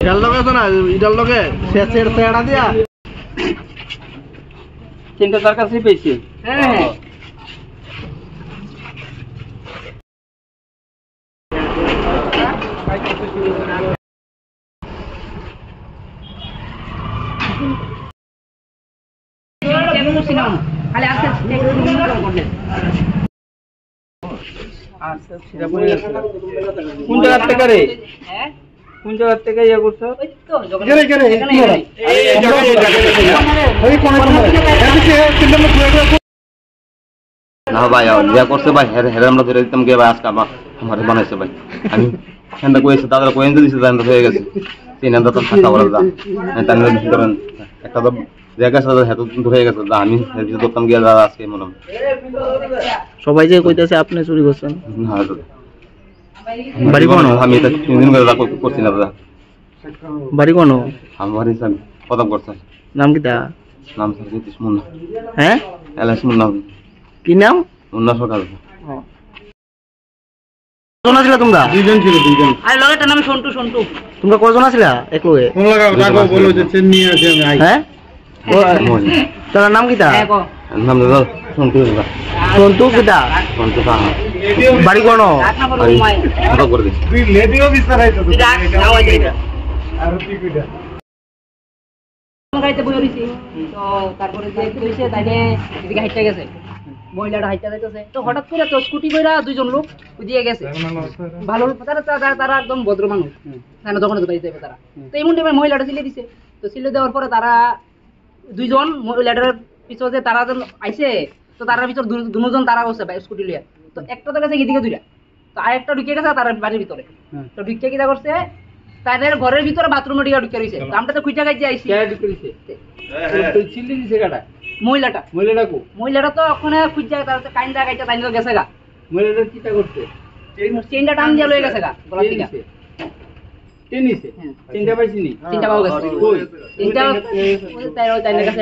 এটার লগে তো না, এটার লগে শেষের তেড়া দিয়া তিনটা তার কাছেই পেয়েছি। হ্যাঁ কোন জায়গা থেকে রে? কোন জায়গা থেকে ইয়ে করছো? না ভাই যা করছে ভাই হেরে আমরা ধরে দিতাম গে ভাই আজকে আমার বানাইছে ভাই। আমি হেন্দা কইছে দাদা কইন দিছে দাদা হয়ে গেছে। তিন হাজার তো টাকা বলা দা তাই ধরেন একটা তো জায়গা সাথে হেতু হয়ে গেছে দা আমি করতাম গিয়ে দাদা আজকে মনে সবাই যে কইতাছে আপনি চুরি করছেন। না বাড়ি কোন? আমি এটা 3 দিন করে করছি না দাদা। বাড়ি কোন? আমার হিসাব কত করছে নাম কি তা? নাম সরজিত মুন্না। হ্যাঁ এলএস মুন্না। কি নাম? মুন্না সকাল। কজন ছিল তোমরা? দুইজন ছিল, দুইজন। আরে লগেটার নাম সন্টু। সন্টু তোমরা কজন ছিল এক লগে? কোন লাগা বলো যে চেন নিয়ে আছে আমি। হ্যাঁ তার নাম কি তা? নাম দাদা সন্টু দাদা। সন্টু কি তা? সন্টু কা বাড়ি কোন? কত করে দিছ তুই লেডিও বিস্তারাইতো তো আর তুই কইটা গাইতে বই হইছে তো তারপরে যে কইছে তাইলে এদিকে হাইটা গেছে, মহিলাটা হাইটা যাইতেছে তো হঠাৎ করে তো স্কুটি কইরা দুইজন লোক দিয়ে গেছে। ভালো তারা একদম ভদ্র মানুষ, কেন যখন গাড়ি যাবে তারা তো এই মুন্ডে মহিলাটা সিলে দিছে। তো সিলে দেওয়ার পরে তারা দুইজন মহিলাটার পিছনে তারা যখন আইছে তো তার ভিতর দুজন তারা বসে স্কুটি লিয়া। তো একটা তো গেছে এদিকে দুইটা, তো আরেকটা ঢুকে গেছে তার বাড়ির ভিতরে। তো ঢুকে কিটা করছে তাদের ঘরের ভিতরে বাথরুমে ঢুকে রইছে। আমরা তো খুঁজা গাইছে আইছি তুই চিল্লি দিছে কাটা মহিলাটা মহিলাটা তো ওখানে খুঁজা তার কাইন্দা গাইতে তাইন গেছে গা। মহিলাটা কিটা করতে চেইনটা টান দিয়ে লয়ে গেছে গা গলা থেকে। টেনিসে চিন্তা পাইছিনি চিন্তা পাও গেছে কই চিন্তা তাইর কাছে